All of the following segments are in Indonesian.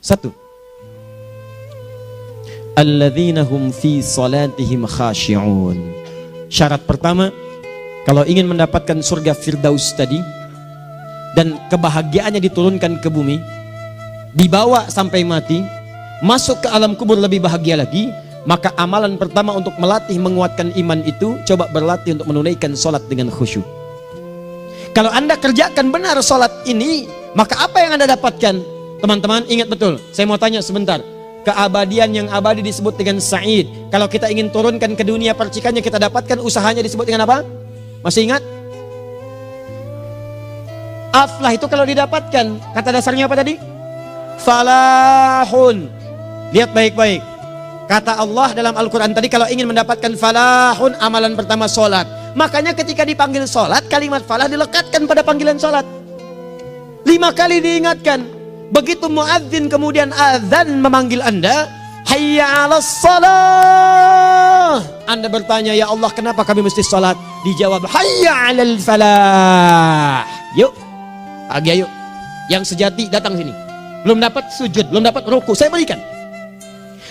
Satu, alladzina hum fi salatihim khashi'un. Syarat pertama, kalau ingin mendapatkan surga Firdaus tadi dan kebahagiaannya diturunkan ke bumi, dibawa sampai mati, masuk ke alam kubur lebih bahagia lagi, maka amalan pertama untuk melatih menguatkan iman itu, coba berlatih untuk menunaikan sholat dengan khusyuk. Kalau Anda kerjakan benar sholat ini, maka apa yang Anda dapatkan? Teman-teman ingat betul, saya mau tanya sebentar. Keabadian yang abadi disebut dengan sa'id. Kalau kita ingin turunkan ke dunia percikannya kita dapatkan, usahanya disebut dengan apa? Masih ingat? Aflah itu kalau didapatkan, kata dasarnya apa tadi? Falahun. Lihat baik-baik. Kata Allah dalam Al-Quran tadi, kalau ingin mendapatkan falahun, amalan pertama sholat. Makanya ketika dipanggil sholat, kalimat falah dilekatkan pada panggilan sholat. 5 kali diingatkan. Begitu muadzin kemudian azan memanggil Anda, hayya 'alas shalah. Anda bertanya, ya Allah kenapa kami mesti sholat? Dijawab, hayya 'alal falah. Yuk, pagi yuk. Yang sejati datang sini. Belum dapat sujud, belum dapat ruku, saya berikan.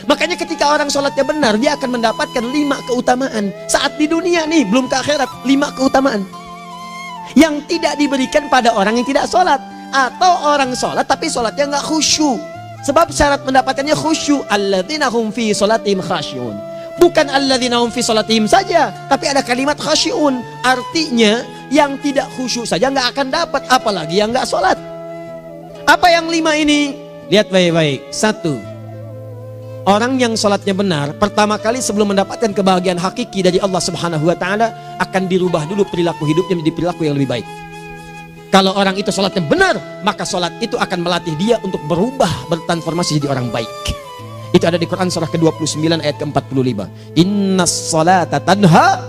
Makanya ketika orang sholatnya benar, dia akan mendapatkan 5 keutamaan. Saat di dunia nih, belum ke akhirat, 5 keutamaan yang tidak diberikan pada orang yang tidak sholat. Atau orang sholat tapi sholatnya nggak khusyuk. Sebab syarat mendapatkannya khusyuk. Alladzina hum fi sholatihim khasyi'un. Bukan alladzina hum fi sholatihim saja, tapi ada kalimat khasyi'un. Artinya yang tidak khusyuk saja nggak akan dapat, apalagi yang nggak sholat. Apa yang 5 ini? Lihat baik-baik. 1, orang yang sholatnya benar, pertama kali sebelum mendapatkan kebahagiaan hakiki dari Allah Subhanahu wa Ta'ala, akan dirubah dulu perilaku hidupnya menjadi perilaku yang lebih baik. Kalau orang itu sholatnya benar, maka sholat itu akan melatih dia untuk berubah, bertransformasi jadi orang baik. Itu ada di Quran surah ke-29 ayat ke-45. Innas sholata tanha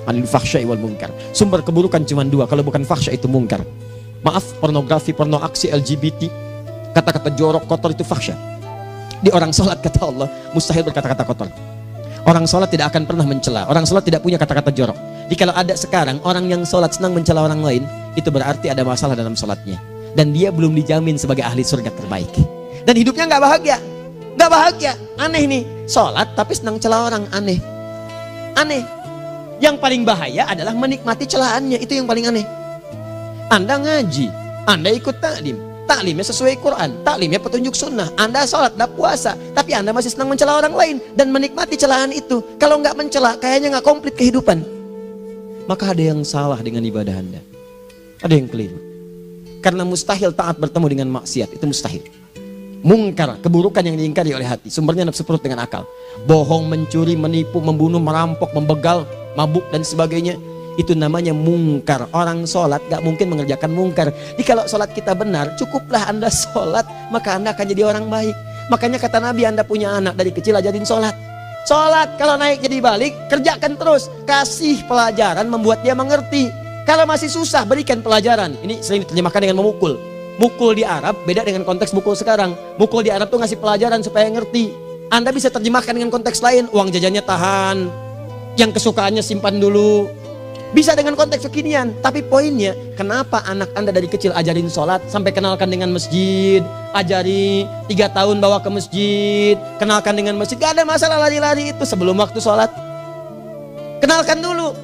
'anil fahsya'i wal munkar. Sumber keburukan cuma 2, kalau bukan fahsya itu munkar. Maaf, pornografi, porno aksi, LGBT, kata-kata jorok, kotor itu fahsya. Di orang sholat kata Allah, mustahil berkata-kata kotor. Orang sholat tidak akan pernah mencela. Orang sholat tidak punya kata-kata jorok. Jadi kalau ada sekarang orang yang sholat senang mencela orang lain, itu berarti ada masalah dalam sholatnya. Dan dia belum dijamin sebagai ahli surga terbaik. Dan hidupnya nggak bahagia. Nggak bahagia. Aneh nih. Sholat tapi senang celah orang. Aneh. Aneh. Yang paling bahaya adalah menikmati celahannya. Itu yang paling aneh. Anda ngaji. Anda ikut taklim. Taklimnya sesuai Quran. Taklimnya petunjuk sunnah. Anda sholat, Anda puasa. Tapi Anda masih senang mencela orang lain. Dan menikmati celahan itu. Kalau nggak mencela, kayaknya nggak komplit kehidupan. Maka ada yang salah dengan ibadah Anda. Ada yang keliru. Karena mustahil taat bertemu dengan maksiat. Itu mustahil. Mungkar, keburukan yang diingkari oleh hati. Sumbernya nafsu perut dengan akal. Bohong, mencuri, menipu, membunuh, merampok, membegal, mabuk dan sebagainya. Itu namanya mungkar. Orang sholat gak mungkin mengerjakan mungkar. Jadi kalau sholat kita benar, cukuplah Anda sholat, maka Anda akan jadi orang baik. Makanya kata Nabi, Anda punya anak dari kecil ajarin sholat. Sholat kalau naik jadi balik, kerjakan terus. Kasih pelajaran membuat dia mengerti. Kalau masih susah, berikan pelajaran. Ini sering diterjemahkan dengan memukul. Mukul di Arab beda dengan konteks mukul sekarang. Mukul di Arab tuh ngasih pelajaran supaya ngerti. Anda bisa terjemahkan dengan konteks lain. Uang jajannya tahan, yang kesukaannya simpan dulu. Bisa dengan konteks kekinian. Tapi poinnya, kenapa anak Anda dari kecil ajarin sholat, sampai kenalkan dengan masjid, ajari 3 tahun bawa ke masjid, kenalkan dengan masjid. Gak ada masalah lari-lari itu sebelum waktu sholat. Kenalkan dulu.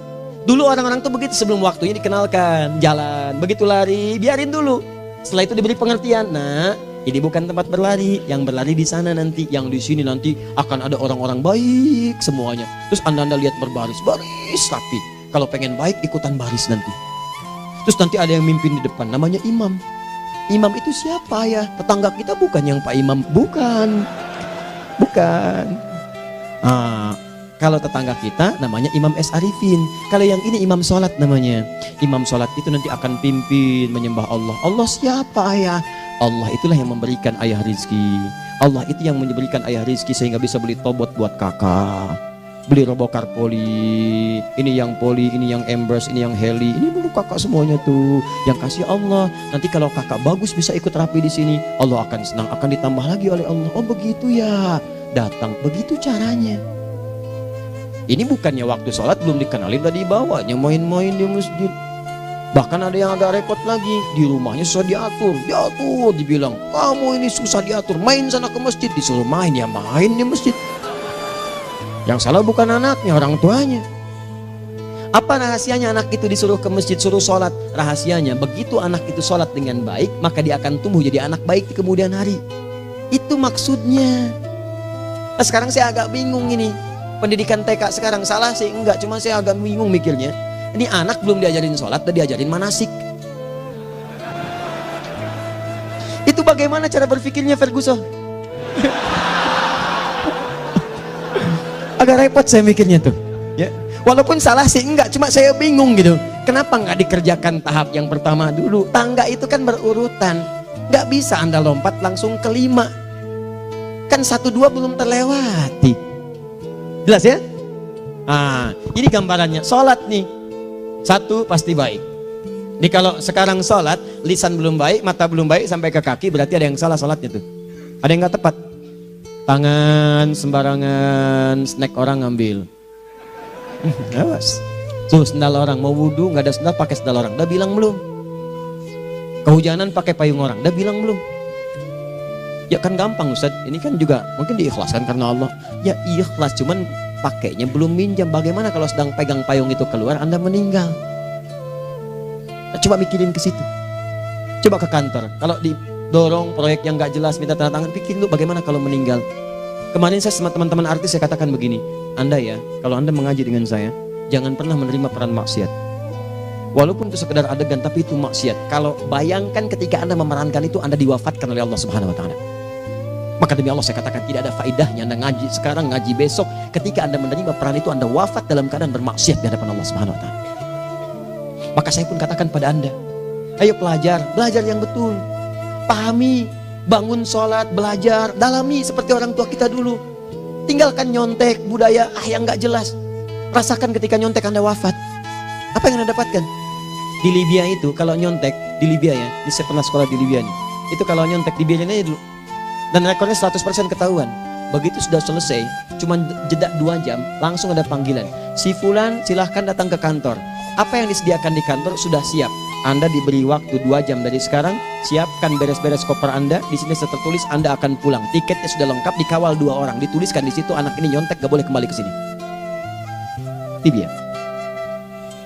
Dulu orang-orang tuh begitu, sebelum waktunya dikenalkan, jalan, begitu lari, biarin dulu. Setelah itu diberi pengertian. Nah, ini bukan tempat berlari, yang berlari di sana nanti, yang di sini nanti akan ada orang-orang baik semuanya. Terus anda lihat berbaris, baris rapi. Kalau pengen baik ikutan baris nanti. Terus nanti ada yang mimpin di depan, namanya imam. Imam itu siapa ya? Tetangga kita bukan yang Pak Imam, bukan. Kalau tetangga kita namanya Imam S. Arifin. Kalau yang ini imam sholat namanya. Imam sholat itu nanti akan pimpin menyembah Allah. Allah siapa ya? Allah itulah yang memberikan ayah rizki. Allah itu yang memberikan ayah rizki sehingga bisa beli tobot buat kakak, beli robokar poli. Ini yang poli, ini yang embers, ini yang heli. Ini dulu kakak semuanya tuh. Yang kasih Allah. Nanti kalau kakak bagus bisa ikut rapi di sini. Allah akan senang, akan ditambah lagi oleh Allah. Oh begitu ya. Datang, begitu caranya. Ini bukannya waktu sholat belum dikenalin tadi bawanya main-main di masjid. Bahkan ada yang agak repot lagi, di rumahnya susah diatur, dibilang, kamu ini susah diatur, main sana ke masjid, disuruh main, ya main di masjid. Yang salah bukan anaknya, orang tuanya. Apa rahasianya anak itu disuruh ke masjid, suruh sholat? Rahasianya, begitu anak itu sholat dengan baik, maka dia akan tumbuh jadi anak baik di kemudian hari. Itu maksudnya. Nah, sekarang saya agak bingung ini, pendidikan TK sekarang salah sih enggak, cuma saya agak bingung mikirnya. Ini anak belum diajarin sholat, udah diajarin manasik. Itu bagaimana cara berpikirnya Ferguson? Agak repot saya mikirnya tuh. Ya, walaupun salah sih enggak, cuma saya bingung gitu. Kenapa nggak dikerjakan tahap yang pertama dulu? Tangga itu kan berurutan, nggak bisa Anda lompat langsung ke 5. Kan 1, 2 belum terlewati. Jelas ya? Ah, ini gambarannya. Sholat nih. 1 pasti baik. Ini kalau sekarang sholat, lisan belum baik, mata belum baik, sampai ke kaki, berarti ada yang salah sholatnya tuh. Ada yang nggak tepat. Tangan sembarangan, snack orang ngambil. Awas. Tuh sendal orang, mau wudhu nggak ada sendal, pakai sendal orang. Udah bilang belum? Kehujanan pakai payung orang. Udah bilang belum? Ya kan gampang Ustaz. Ini kan juga mungkin diikhlaskan karena Allah. Ya ikhlas, cuman pakainya belum minjam. Bagaimana kalau sedang pegang payung itu keluar, Anda meninggal? Nah, coba mikirin ke situ. Coba ke kantor. Kalau didorong proyek yang nggak jelas, minta tanda tangan, pikirin dulu bagaimana kalau meninggal. Kemarin saya sama teman-teman artis saya katakan begini, Anda ya, kalau Anda mengaji dengan saya, jangan pernah menerima peran maksiat. Walaupun itu sekedar adegan, tapi itu maksiat. Kalau bayangkan ketika Anda memerankan itu, Anda diwafatkan oleh Allah Subhanahu Wa Taala. Maka demi Allah saya katakan tidak ada faedahnya Anda ngaji sekarang, ngaji besok. Ketika Anda menerima peran itu, Anda wafat dalam keadaan bermaksiat di hadapan Allah Subhanahu Wa Taala. Maka saya pun katakan pada Anda, ayo belajar yang betul, pahami, bangun sholat, belajar, dalami seperti orang tua kita dulu. Tinggalkan nyontek, budaya yang nggak jelas. Rasakan ketika nyontek Anda wafat, apa yang Anda dapatkan? Di Libya itu kalau nyontek, di Libya ya, ini saya pernah sekolah di Libya nih, itu kalau nyontek dibiarin aja dulu. Dan rekornya 100% ketahuan. Begitu sudah selesai, cuma jeda 2 jam, langsung ada panggilan. Si Fulan silahkan datang ke kantor. Apa yang disediakan di kantor sudah siap. Anda diberi waktu 2 jam dari sekarang, siapkan beres-beres koper Anda. Di sini tertulis Anda akan pulang. Tiketnya sudah lengkap, dikawal 2 orang. Dituliskan di situ anak ini nyontek gak boleh kembali ke sini. Libya.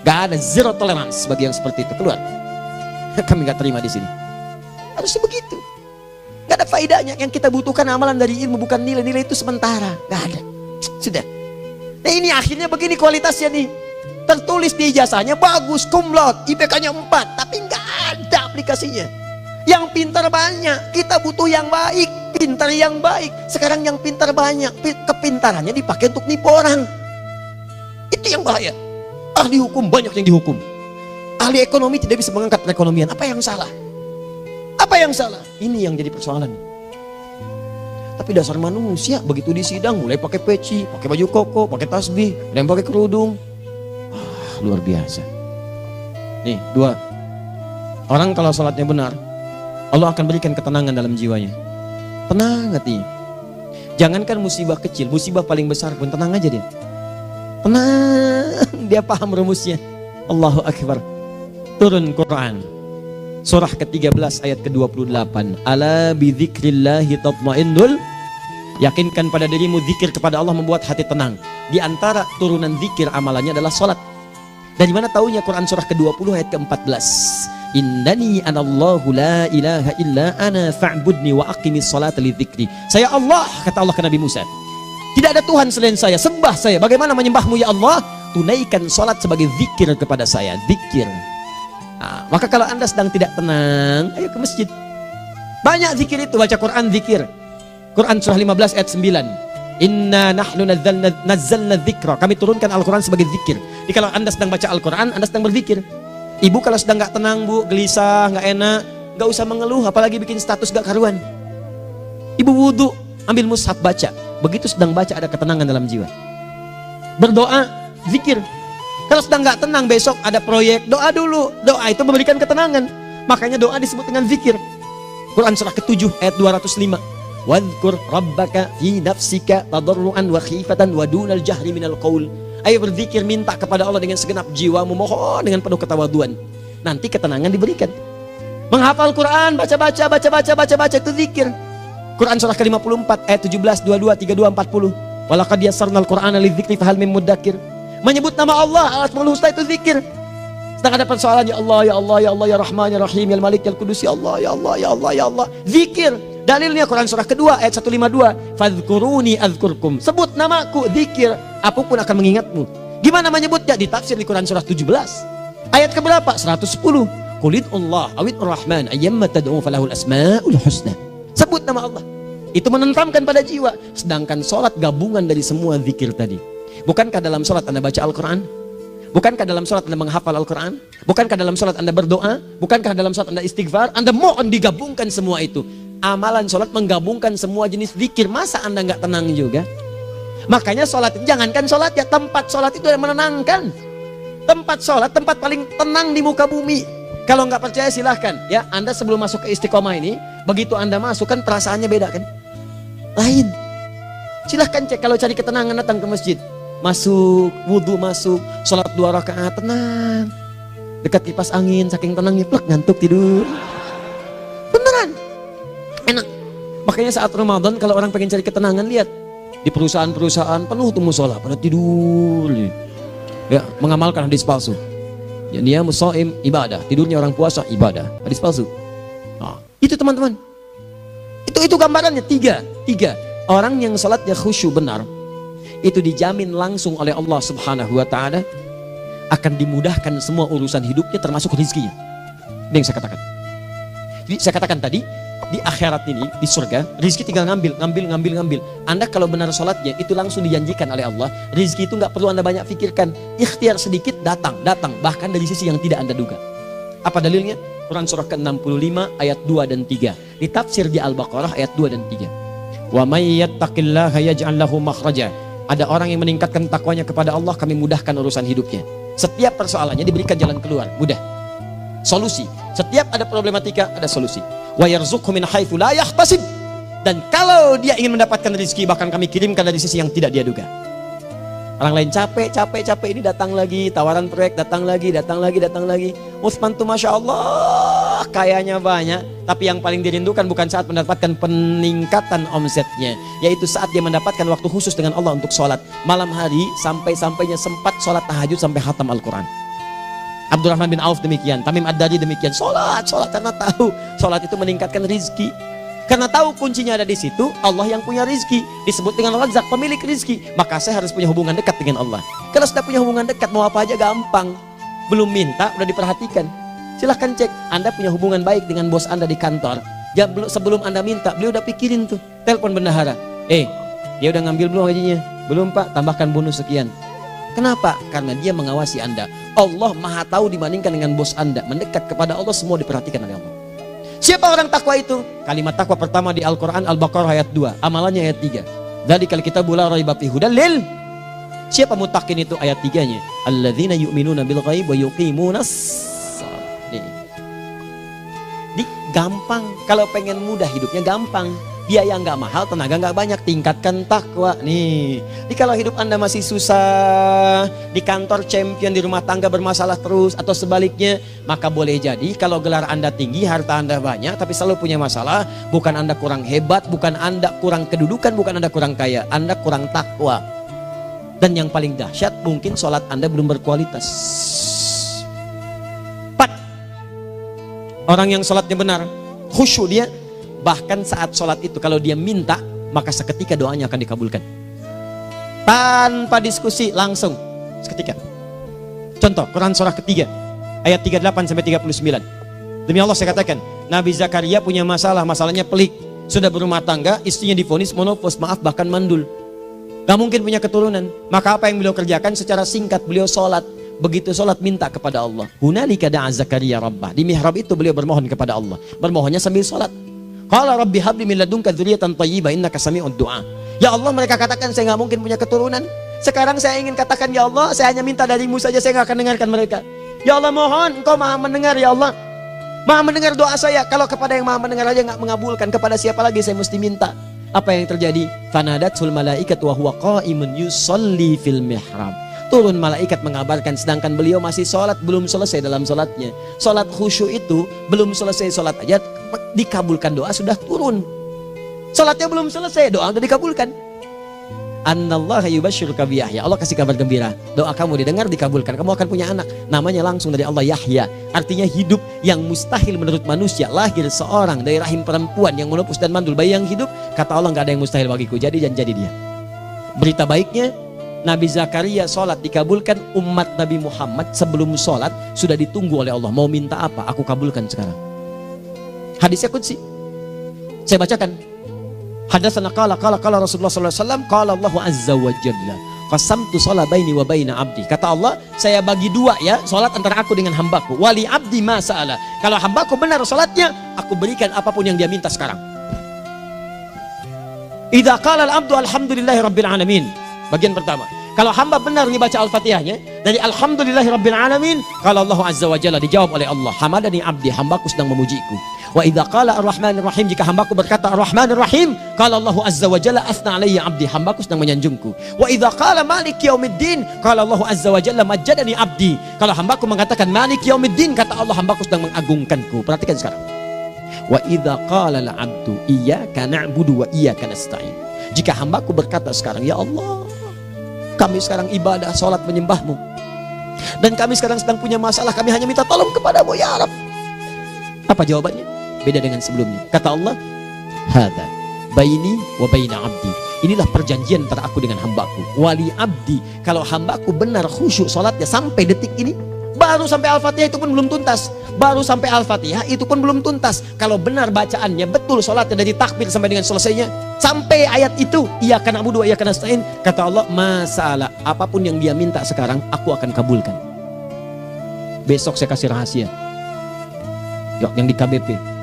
Gak ada, zero tolerance bagi yang seperti itu. Keluar. Kami gak terima di sini. Harusnya begitu. Gak ada faedahnya. Yang kita butuhkan amalan dari ilmu, bukan nilai-nilai itu sementara. Gak ada. Sudah. Nah ini akhirnya begini kualitasnya nih. Tertulis di ijazahnya bagus, cum laude, IPK-nya 4, tapi gak ada aplikasinya. Yang pintar banyak. Kita butuh yang baik, pintar yang baik. Sekarang yang pintar banyak, kepintarannya dipakai untuk nipu orang. Itu yang bahaya. Ahli hukum banyak yang dihukum. Ahli ekonomi tidak bisa mengangkat perekonomian. Apa yang salah? Apa yang salah? Ini yang jadi persoalan. Tapi dasar manusia begitu di sidang mulai pakai peci, pakai baju koko, pakai tasbih, dan pakai kerudung. Luar biasa. Nih 2. Orang kalau sholatnya benar, Allah akan berikan ketenangan dalam jiwanya. Tenang hatinya. Jangankan musibah kecil, musibah paling besar pun tenang aja dia. Tenang, dia paham rumusnya. Allahu Akbar. Turun Quran surah ke-13 ayat ke-28. Ala bidzikrillahi tatmainnul. Yakinkan pada dirimu zikir kepada Allah membuat hati tenang. Di antara turunan zikir amalannya adalah salat. Dari mana taunya? Quran surah ke-20 ayat ke-14. Innani anallahu la ilaha illa ana fa'budni wa aqimis salata li dzikri. Saya Allah, kata Allah ke Nabi Musa. Tidak ada Tuhan selain saya, sembah saya. Bagaimana menyembahmu ya Allah? Tunaikan salat sebagai zikir kepada saya, zikir. Nah, maka kalau Anda sedang tidak tenang, ayo ke masjid. Banyak zikir itu, baca Quran zikir. Quran surah 15 ayat 9. Inna nahnu nazzalna dzikra. Kami turunkan Al-Quran sebagai zikir. Jadi kalau Anda sedang baca Al-Quran, Anda sedang berzikir. Ibu kalau sedang gak tenang bu, gelisah, gak enak, gak usah mengeluh, apalagi bikin status gak karuan. Ibu wudhu, ambil mushaf baca. Begitu sedang baca ada ketenangan dalam jiwa. Berdoa, zikir. Kalau sedang gak tenang besok ada proyek, doa dulu. Doa itu memberikan ketenangan. Makanya doa disebut dengan zikir. Quran surah ke-7 ayat 205. Wadhkur rabbaka fi nafsika tadarruan wa khifatan wa dunal jahri minal qaul. Ayo berzikir, minta kepada Allah dengan segenap jiwamu, mohon dengan penuh ketawaduan. nanti ketenangan diberikan. Menghafal Quran, baca itu zikir. Quran surah ke-54 ayat 17, 22, 32, 40. Walaqad yassarnal Qur'ana lidzikri fahal min muddakir. Menyebut nama Allah, Al-Asmaul Husna itu zikir. Sedang ada persoalan, ya Allah, ya Allah, ya Allah, ya Rahman, ya Rahim, ya Malik, ya Qudus, ya Allah, ya Allah, ya Allah, ya Allah. Zikir. Dalilnya Quran surah kedua ayat 152. Fadhkuruni adzkurkum. Sebut namaku, zikir. Apapun akan mengingatmu. Gimana menyebutnya? Ditafsir di Quran surah 17. Ayat keberapa? 110. Qulid Allah awid Rahman ayyamma tad'u falahul asmaul husna. Sebut nama Allah. Itu menenteramkan pada jiwa. Sedangkan sholat gabungan dari semua zikir tadi. Bukankah dalam sholat Anda baca Al-Quran? Bukankah dalam sholat Anda menghafal Al-Quran? Bukankah dalam sholat Anda berdoa? Bukankah dalam sholat Anda istighfar? Anda mohon digabungkan semua itu. Amalan sholat menggabungkan semua jenis zikir. Masa Anda nggak tenang juga? Makanya sholat, jangankan sholat ya, tempat sholat itu yang menenangkan. Tempat sholat, tempat paling tenang di muka bumi. Kalau nggak percaya silahkan ya, Anda sebelum masuk ke Istiqomah ini, begitu Anda masuk kan perasaannya beda kan? Lain. Silahkan cek, kalau cari ketenangan datang ke masjid. Masuk, wudhu masuk, sholat 2 rakaat, tenang. Dekat kipas angin, saking tenangnya, plek ngantuk tidur. Beneran, enak. Makanya saat Ramadan kalau orang pengen cari ketenangan, lihat di perusahaan-perusahaan penuh tuh musola, pada tidur. Ya, mengamalkan hadis palsu. Ya, dia musaim ibadah, tidurnya orang puasa ibadah, hadis palsu. Nah, itu teman-teman. Itu gambarannya tiga. Orang yang salatnya khusyuk benar, itu dijamin langsung oleh Allah Subhanahu wa taala akan dimudahkan semua urusan hidupnya termasuk rezekinya. Ini yang saya katakan. Jadi saya katakan tadi, di akhirat ini, di surga, rezeki tinggal ngambil. Anda kalau benar sholatnya, itu langsung dijanjikan oleh Allah. Rezeki itu nggak perlu Anda banyak pikirkan. Ikhtiar sedikit, datang. Bahkan dari sisi yang tidak Anda duga. Apa dalilnya? Quran surah ke-65 ayat 2 dan 3. Ditafsir di Al-Baqarah ayat 2 dan 3. Wa may yattaqillaha yaj'al lahu makhraja. Ada orang yang meningkatkan takwanya kepada Allah, kami mudahkan urusan hidupnya. Setiap persoalannya diberikan jalan keluar, mudah. Solusi. Setiap ada problematika, ada solusi. Wa yarzuqhu min haitsu la yahtasib. Dan kalau dia ingin mendapatkan rezeki, bahkan kami kirimkan dari sisi yang tidak dia duga. Orang lain capek ini datang lagi, tawaran proyek datang lagi. Utsman tuh Masya Allah kayanya banyak, tapi yang paling dirindukan bukan saat mendapatkan peningkatan omsetnya, yaitu saat dia mendapatkan waktu khusus dengan Allah untuk sholat malam hari, sampai-sampainya sempat sholat tahajud sampai khatam Al-Quran. Abdurrahman bin Auf demikian, Tamim Ad-Dari demikian, sholat karena tahu sholat itu meningkatkan rizki. Karena tahu kuncinya ada di situ, Allah yang punya rizki, disebut dengan Razzaq, pemilik rizki. Maka saya harus punya hubungan dekat dengan Allah. Kalau sudah punya hubungan dekat, mau apa aja gampang. Belum minta, udah diperhatikan. Silahkan cek, Anda punya hubungan baik dengan bos Anda di kantor. Ya, sebelum Anda minta, beliau udah pikirin tuh. Telepon bendahara, dia udah ngambil belum gajinya? Belum Pak, tambahkan bonus sekian. Kenapa? Karena dia mengawasi Anda. Allah maha tahu dibandingkan dengan bos Anda. Mendekat kepada Allah, semua diperhatikan oleh Allah. Siapa orang takwa itu? Kalimat takwa pertama di Al-Quran Al-Baqarah ayat 2, amalannya ayat 3. Dzalikal kitabu la raiba fihi hudal lil. Siapa mutakin itu? Ayat 3-nya. Alladzina yu'minuna bil ghaib wa yuqimunas shalah. Di gampang, kalau pengen mudah hidupnya gampang. Biaya nggak mahal, tenaga nggak banyak, tingkatkan takwa nih. Jadi kalau hidup Anda masih susah, di kantor champion, di rumah tangga bermasalah terus, atau sebaliknya, maka boleh jadi kalau gelar Anda tinggi, harta Anda banyak, tapi selalu punya masalah. Bukan Anda kurang hebat, bukan Anda kurang kedudukan, bukan Anda kurang kaya, Anda kurang takwa. Dan yang paling dahsyat, mungkin sholat Anda belum berkualitas. 4. Orang yang sholatnya benar, khusyuk dia. Bahkan saat sholat itu kalau dia minta, maka seketika doanya akan dikabulkan. Tanpa diskusi, langsung seketika. Contoh, Quran surah ketiga ayat 38-39. Demi Allah saya katakan, Nabi Zakaria punya masalahnya pelik. Sudah berumah tangga, istrinya divonis monopos, maaf bahkan mandul. Gak mungkin punya keturunan. Maka apa yang beliau kerjakan? Secara singkat beliau sholat. Begitu sholat minta kepada Allah. Hunalika da'a Zakaria rabbah. Di mihrab itu beliau bermohon kepada Allah. Bermohonnya sambil sholat. Qala rabbi habli min ladunka dzurriyyatan thayyibah innaka sami'ud du'a. Ya Allah, mereka katakan saya nggak mungkin punya keturunan. Sekarang saya ingin katakan, ya Allah, saya hanya minta darimu saja, saya nggak akan dengarkan mereka. Ya Allah, mohon Engkau maha mendengar, ya Allah. Maha mendengar doa saya. Kalau kepada yang maha mendengar aja nggak mengabulkan, kepada siapa lagi saya mesti minta? Apa yang terjadi? Fanadatul malaikatu wa huwa qa'imun yusalli fil mihrab. turun malaikat mengabarkan, sedangkan beliau masih sholat, belum selesai dalam sholatnya. Sholat khusyuk itu belum selesai sholat aja dikabulkan, doa sudah turun. Sholatnya belum selesai, doa sudah dikabulkan. Annallaha yubashshiruka bi Yahya. Allah kasih kabar gembira, doa kamu didengar, dikabulkan, kamu akan punya anak, namanya langsung dari Allah Yahya, artinya hidup yang mustahil menurut manusia. Lahir seorang dari rahim perempuan yang menepus dan mandul, bayi yang hidup, kata Allah nggak ada yang mustahil bagiku, jadi dan jadi dia. Berita baiknya, Nabi Zakaria sholat dikabulkan. Umat Nabi Muhammad sebelum sholat sudah ditunggu oleh Allah, mau minta apa aku kabulkan sekarang. Hadisnya qudsi, saya bacakan. Hadatsana qala Rasulullah sallallahu alaihi wasallam, qala Allah azza wa jalla, qasamtu shalah baini wa baina abdi. Kata Allah, saya bagi dua ya salat antara aku dengan hambaku. Wali abdi ma sa'ala. Kalau hambaku benar salatnya, aku berikan apapun yang dia minta sekarang. Idza qala al-abdu alhamdulillahi rabbil alamin. Bagian pertama, kalau hamba benar membaca Al-Fatihahnya dari alhamdulillahi rabbil alamin, kalau Allah azza wa jalla dijawab oleh Allah, hamadani abdi, hambaku sedang memujiku. Wa idza qala ar-rahmanir rahim, jika hambaku berkata ar-rahmanir rahim, qala Allah azza wa jalla asna alayya abdi, hambaku sedang menyanjungku. Wa idza qala maliki yaumiddin, qala Allah azza wa jalla majjadani abdi, kalau hambaku mengatakan maliki yaumiddin, kata Allah hambaku sedang mengagungkanku. Perhatikan sekarang. Wa idza qala al-'abdu iyyaka na'budu wa iyyaka nasta'in, jika hambaku berkata sekarang, ya Allah, kami sekarang ibadah, salat menyembahmu, dan kami sekarang sedang punya masalah, kami hanya minta tolong kepadamu ya Rabb. Apa jawabannya? Beda dengan sebelumnya. Kata Allah, hadza baini wa baina abdi, inilah perjanjian antara aku dengan hambaku. Wali abdi, kalau hambaku benar khusyuk salatnya sampai detik ini, baru sampai Al-Fatihah itu pun belum tuntas, baru sampai Al-Fatihah itu pun belum tuntas. Kalau benar bacaannya betul, salatnya dari takbir sampai dengan selesainya, sampai ayat itu iyyaka na'budu wa iyyaka nasta'in, kata Allah, masalah apapun yang dia minta sekarang aku akan kabulkan. Besok saya kasih rahasia yang di KBP.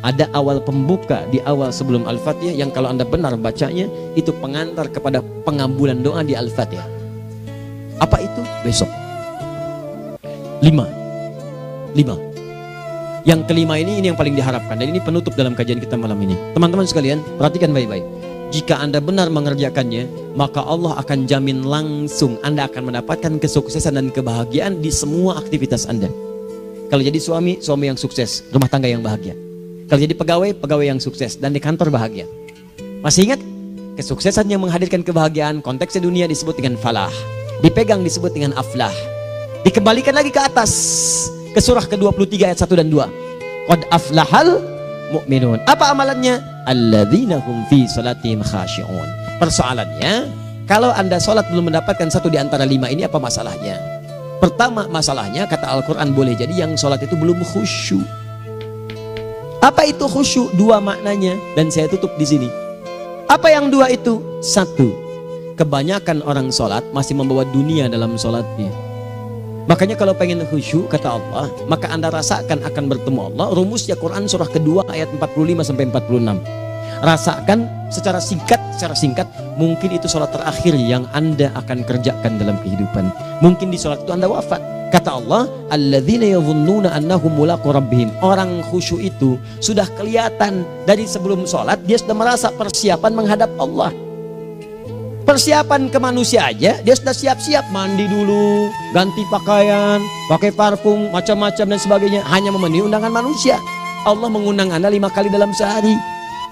Ada awal pembuka di awal sebelum Al-Fatihah yang kalau Anda benar bacanya itu pengantar kepada pengabulan doa di Al-Fatihah. Apa itu? Besok. 5. Yang kelima ini yang paling diharapkan, dan ini penutup dalam kajian kita malam ini. Teman-teman sekalian, perhatikan baik-baik. Jika Anda benar mengerjakannya, maka Allah akan jamin langsung Anda akan mendapatkan kesuksesan dan kebahagiaan di semua aktivitas Anda. Kalau jadi suami yang sukses, rumah tangga yang bahagia. Kalau jadi pegawai yang sukses, dan di kantor bahagia. Masih ingat? Kesuksesan yang menghadirkan kebahagiaan, konteksnya dunia disebut dengan falah, dipegang disebut dengan aflah. Dikembalikan lagi ke atas, ke surah ke-23 ayat 1 dan 2. Qad aflahal mu'minun. Apa amalannya? Alladzina hum fi salatihim khashi'un. Persoalannya, kalau Anda salat belum mendapatkan satu di antara 5 ini, apa masalahnya? Pertama masalahnya, kata Al-Quran, boleh jadi yang salat itu belum khusyuk. Apa itu khusyuk? 2 maknanya, dan saya tutup di sini. Apa yang 2 itu? 1, kebanyakan orang salat masih membawa dunia dalam salatnya. Makanya kalau pengen khusyuk, kata Allah, maka Anda rasakan akan bertemu Allah. Rumusnya Quran surah kedua ayat 45 sampai 46. Rasakan secara singkat, mungkin itu sholat terakhir yang Anda akan kerjakan dalam kehidupan. Mungkin di sholat itu Anda wafat. Kata Allah, alladzina yadhunnuna annahum mulaqu rabbihim. Orang khusyuk itu sudah kelihatan dari sebelum sholat, dia sudah merasa persiapan menghadap Allah. Persiapan ke manusia aja, dia sudah siap-siap, mandi dulu, ganti pakaian, pakai parfum, macam-macam dan sebagainya, hanya memenuhi undangan manusia. Allah mengundang Anda 5 kali dalam sehari.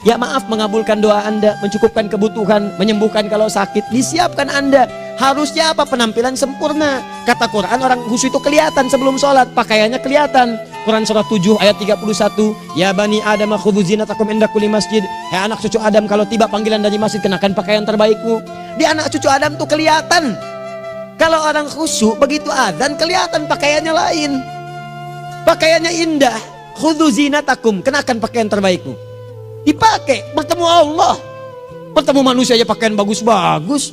Ya maaf, mengabulkan doa Anda, mencukupkan kebutuhan, menyembuhkan kalau sakit, disiapkan Anda. Harusnya apa? Penampilan sempurna. Kata Quran, orang khusyuk itu kelihatan sebelum sholat, pakaiannya kelihatan. Quran surah 7 ayat 31, ya bani Adam khudzu zinatakum inda kulli masjid. Hai anak cucu Adam, kalau tiba panggilan dari masjid, kenakan pakaian terbaikmu. Di anak cucu Adam tuh kelihatan. Kalau orang khusyuk, begitu adzan kelihatan pakaiannya lain. Pakaiannya indah. Khudzu zinatakum, kenakan pakaian terbaikmu. Dipakai, bertemu Allah. Bertemu manusia aja pakaian bagus-bagus.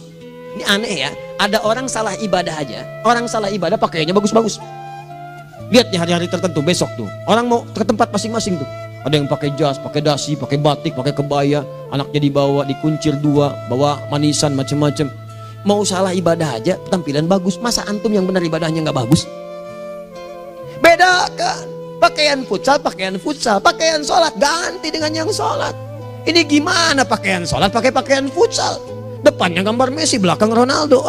Ini aneh ya, ada orang salah ibadah aja. Orang salah ibadah pakaiannya bagus-bagus. Lihat nih hari-hari tertentu, besok tuh orang mau ke tempat masing-masing tuh. Ada yang pakai jas, pakai dasi, pakai batik, pakai kebaya. Anaknya dibawa, dikuncir 2, bawa manisan macam-macam. Mau salah ibadah aja, tampilan bagus. Masa antum yang benar ibadahnya nggak bagus? Bedakan. Pakaian futsal, pakaian sholat ganti dengan yang sholat. Ini gimana pakaian sholat pakai pakaian futsal? Depannya gambar Messi, belakang Ronaldo.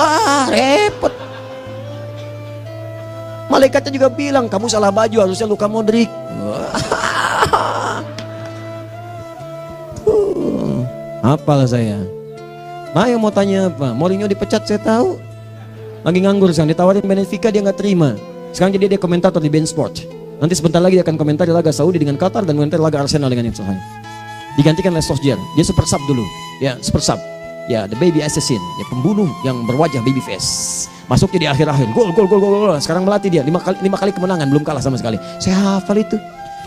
Repot. Malaikatnya juga bilang, kamu salah baju, harusnya Luka Modric. Apalah saya. Nah, yang mau tanya apa? Mourinho dipecat saya tahu. Lagi nganggur sekarang, ditawarin Benfica dia nggak terima. Sekarang jadi dia komentator di beIN Sport. Nanti sebentar lagi dia akan komentari laga Saudi dengan Qatar dan komentari laga Arsenal dengan Ipswich. Digantikan oleh Solskjaer. Dia super sub dulu. Ya, super sub. Ya, the baby assassin, ya pembunuh yang berwajah baby face. Masuknya di akhir-akhir, gol. Sekarang melatih dia 5 kali kemenangan, belum kalah sama sekali. Saya hafal itu.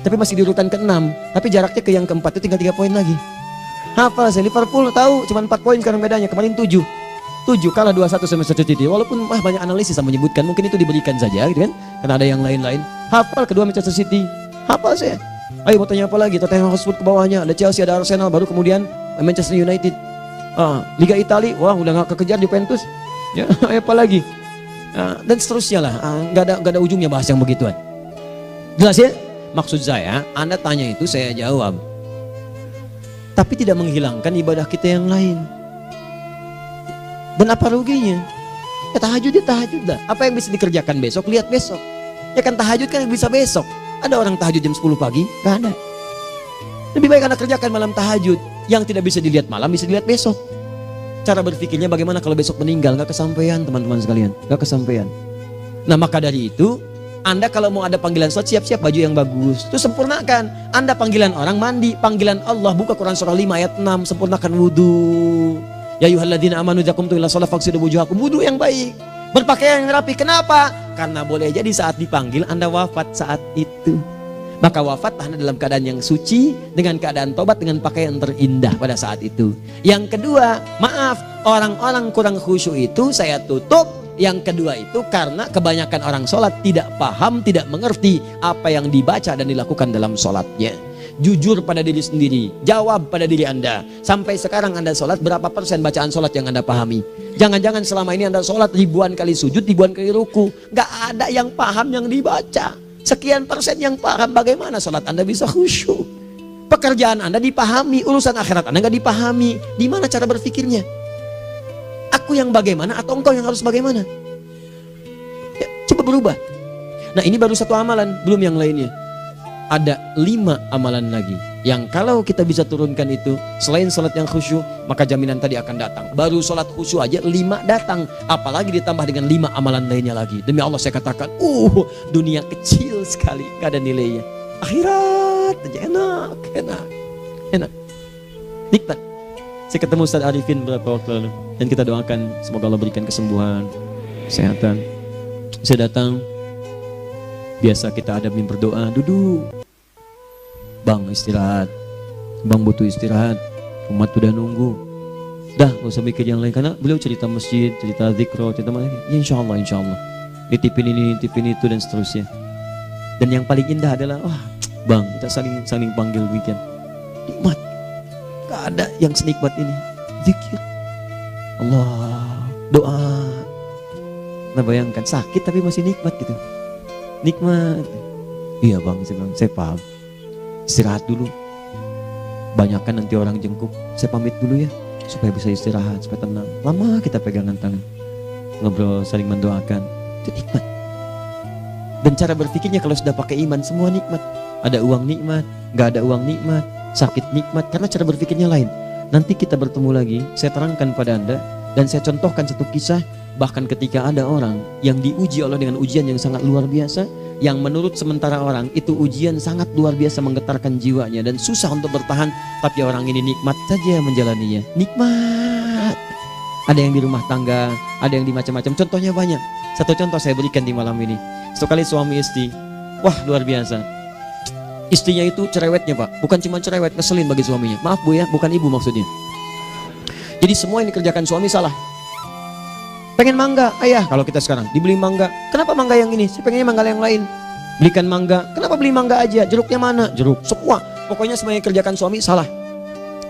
Tapi masih di urutan ke-6, tapi jaraknya ke yang ke-4 itu tinggal 3 poin lagi. Hafal saya. Liverpool tahu cuma 4 poin sekarang bedanya, kemarin 7 kalah 2-1 sama Manchester City. Walaupun banyak analisis yang menyebutkan mungkin itu diberikan saja gitu kan, karena ada yang lain-lain. Hafal kedua Manchester City. Hafal saya. Ayo mau tanya apa lagi? Tottenham Hotspur ke bawahnya, ada Chelsea, ada Arsenal, baru kemudian Manchester United. Liga Italia, wah udah gak kekejar Juventus. Ya, apa lagi? Dan seterusnya lah. Gak ada ujungnya bahas yang begituan. Jelas ya? Maksud saya, Anda tanya itu saya jawab. Tapi tidak menghilangkan ibadah kita yang lain. Dan apa ruginya? Ya tahajud dah. Apa yang bisa dikerjakan besok, lihat besok. Ya kan tahajud kan bisa besok. Ada orang tahajud jam 10 pagi? Gak ada. Lebih baik Anda kerjakan malam tahajud. Yang tidak bisa dilihat malam bisa dilihat besok. Cara berpikirnya bagaimana kalau besok meninggal, gak kesampaian teman-teman sekalian, gak kesampaian. Nah maka dari itu, Anda kalau mau ada panggilan sholat, siap-siap baju yang bagus, itu sempurnakan. Anda panggilan orang mandi, panggilan Allah, buka Quran surah 5 ayat 6, sempurnakan wudhu. Ya ayyuhalladzina amanu idza qumtum ila shalah faghsilu wujuhakum, wudhu yang baik, berpakaian yang rapi. Kenapa? Karena boleh jadi saat dipanggil Anda wafat saat itu. Maka wafat Anda dalam keadaan yang suci, dengan keadaan tobat, dengan pakaian terindah pada saat itu. Yang kedua, maaf, orang-orang kurang khusyuk itu saya tutup. Yang kedua itu karena kebanyakan orang sholat tidak paham, tidak mengerti apa yang dibaca dan dilakukan dalam sholatnya. Jujur pada diri sendiri, jawab pada diri Anda. Sampai sekarang Anda sholat, berapa persen bacaan sholat yang Anda pahami? Jangan-jangan selama ini Anda sholat ribuan kali sujud, ribuan kali ruku, gak ada yang paham yang dibaca. Sekian persen yang paham, bagaimana sholat Anda bisa khusyuk? Pekerjaan Anda dipahami, urusan akhirat Anda nggak dipahami. Di mana cara berpikirnya? Aku yang bagaimana atau engkau yang harus bagaimana? Ya, coba berubah. Nah ini baru satu amalan, belum yang lainnya. Ada 5 amalan lagi yang kalau kita bisa turunkan itu, selain sholat yang khusyuk, maka jaminan tadi akan datang. Baru sholat khusyuk aja 5 datang, apalagi ditambah dengan 5 amalan lainnya lagi. Demi Allah saya katakan, dunia kecil sekali, gak ada nilainya. Akhirat aja enak, nikmat. Saya ketemu Ustaz Arifin beberapa waktu lalu, dan kita doakan semoga Allah berikan kesembuhan, kesehatan. Saya datang, biasa kita adamin berdoa, duduk. Bang istirahat, bang butuh istirahat, umat udah nunggu. Dah gak usah mikir yang lain, karena beliau cerita masjid, cerita zikro, cerita mana. Ya insya Allah, nitipin ini, nitipin itu dan seterusnya. Dan yang paling indah adalah, bang kita saling panggil weekend. Nikmat, gak ada yang senikmat ini. Zikir, Allah, doa. Nah bayangkan sakit tapi masih nikmat gitu. Nikmat. Iya bang, saya paham. Istirahat dulu. Banyakkan nanti orang jengkuk. Saya pamit dulu ya, supaya bisa istirahat, supaya tenang. Lama kita pegangan tangan, ngobrol, saling mendoakan. Itu nikmat. Dan cara berpikirnya kalau sudah pakai iman, semua nikmat. Ada uang nikmat, gak ada uang nikmat, sakit nikmat. Karena cara berpikirnya lain. Nanti kita bertemu lagi, saya terangkan pada Anda. Dan saya contohkan satu kisah. Bahkan ketika ada orang yang diuji Allah dengan ujian yang sangat luar biasa, yang menurut sementara orang itu ujian sangat luar biasa menggetarkan jiwanya dan susah untuk bertahan, tapi orang ini nikmat saja menjalaninya. Nikmat. Ada yang di rumah tangga, ada yang di macam-macam. Contohnya banyak. Satu contoh saya berikan di malam ini. Sekali suami istri, wah luar biasa. Istrinya itu cerewetnya Pak, bukan cuma cerewet, ngeselin bagi suaminya. Maaf Bu ya, bukan ibu maksudnya. Jadi semua yang dikerjakan suami salah. Pengen mangga, ayah kalau kita sekarang dibeli mangga. Kenapa mangga yang ini? Saya pengennya mangga yang lain. Belikan mangga. Kenapa beli mangga aja? Jeruknya mana? Jeruk. Semua. Pokoknya semua yang kerjakan suami salah.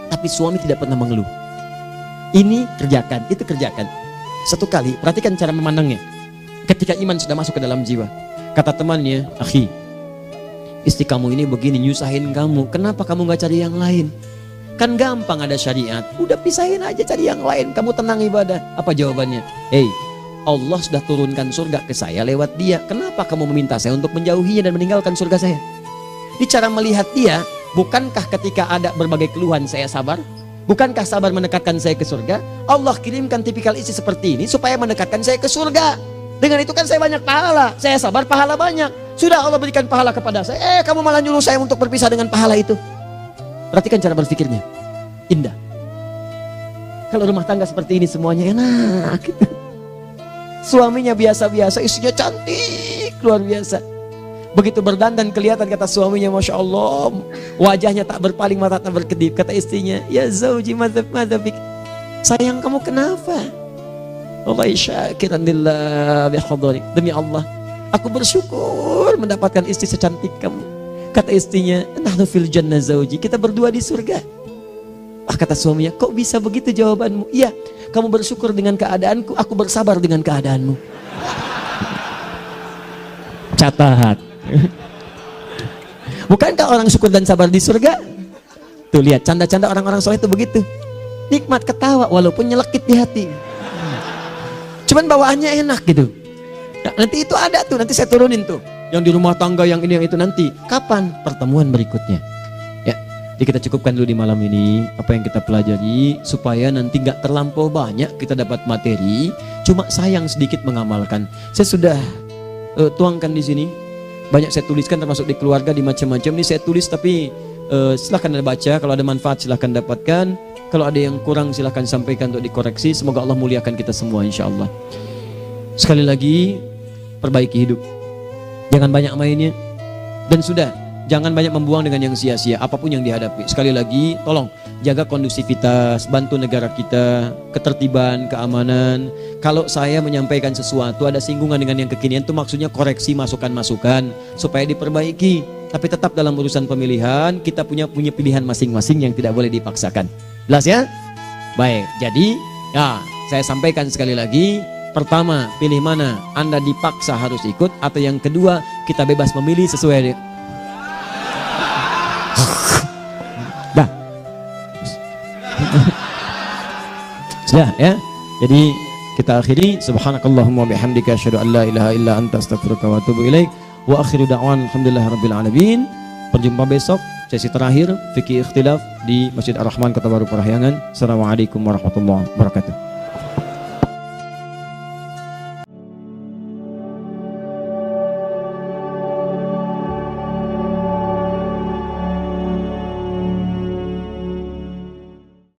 Tapi suami tidak pernah mengeluh. Ini kerjakan, itu kerjakan. Satu kali, perhatikan cara memandangnya. Ketika iman sudah masuk ke dalam jiwa. Kata temannya, akhi, istri kamu ini begini, nyusahin kamu. Kenapa kamu gak cari yang lain? Kan gampang ada syariat. Udah pisahin aja, cari yang lain. Kamu tenang ibadah. Apa jawabannya? Hei, Allah sudah turunkan surga ke saya lewat dia. Kenapa kamu meminta saya untuk menjauhinya dan meninggalkan surga saya? Ini cara melihat dia. Bukankah ketika ada berbagai keluhan saya sabar? Bukankah sabar mendekatkan saya ke surga? Allah kirimkan tipikal istri seperti ini supaya mendekatkan saya ke surga. Dengan itu kan saya banyak pahala. Saya sabar, pahala banyak. Sudah Allah berikan pahala kepada saya. Kamu malah nyuruh saya untuk berpisah dengan pahala itu. Perhatikan cara berpikirnya. Indah. Kalau rumah tangga seperti ini semuanya enak. Suaminya biasa-biasa, istrinya cantik, luar biasa. Begitu berdandan kelihatan kata suaminya, Masya Allah, wajahnya tak berpaling, mata tak berkedip. Kata istrinya, ya zauji madzabik, sayang kamu kenapa? Wallahi syakiran lillah bihadari, demi Allah aku bersyukur mendapatkan istri secantik kamu. Kata istrinya, nahnu fil jannah zauji, kita berdua di surga. Kata suaminya, kok bisa begitu jawabanmu? Iya, kamu bersyukur dengan keadaanku, aku bersabar dengan keadaanmu. Catat. Bukankah orang syukur dan sabar di surga? Tuh lihat canda-canda orang-orang soleh itu begitu. Nikmat ketawa walaupun nyelekit di hati. Cuman bawaannya enak gitu. Nah, nanti itu ada tuh, nanti saya turunin tuh. Yang di rumah tangga, yang ini, yang itu nanti. Kapan? Pertemuan berikutnya. Ya, jadi kita cukupkan dulu di malam ini apa yang kita pelajari supaya nanti nggak terlampau banyak kita dapat materi. Cuma sayang sedikit mengamalkan. Saya sudah tuangkan di sini. Banyak saya tuliskan termasuk di keluarga, di macam-macam. Ini saya tulis tapi silahkan Anda baca. Kalau ada manfaat silahkan dapatkan. Kalau ada yang kurang silahkan sampaikan untuk dikoreksi. Semoga Allah muliakan kita semua insya Allah. Sekali lagi, perbaiki hidup. Jangan banyak mainnya. Dan sudah, jangan banyak membuang dengan yang sia-sia apapun yang dihadapi. Sekali lagi, tolong jaga kondusivitas, bantu negara kita, ketertiban, keamanan. Kalau saya menyampaikan sesuatu ada singgungan dengan yang kekinian, itu maksudnya koreksi masukan-masukan supaya diperbaiki. Tapi tetap dalam urusan pemilihan kita punya pilihan masing-masing yang tidak boleh dipaksakan. Jelas ya? Baik, jadi ya saya sampaikan sekali lagi. Pertama, pilih mana? Anda dipaksa harus ikut, atau yang kedua kita bebas memilih sesuai. Dah. Sudah ya. Jadi kita akhiri, subhanakallahumma bihamdika asyhadu an la ilaha illa anta astaghfiruka wa atubu ilaik. Wa akhiru da'wan alhamdulillahirabbil alamin. Berjumpa besok sesi terakhir fikih ikhtilaf di Masjid Ar-Rahman Kota Baru Parahyangan. Assalamualaikum warahmatullahi wabarakatuh.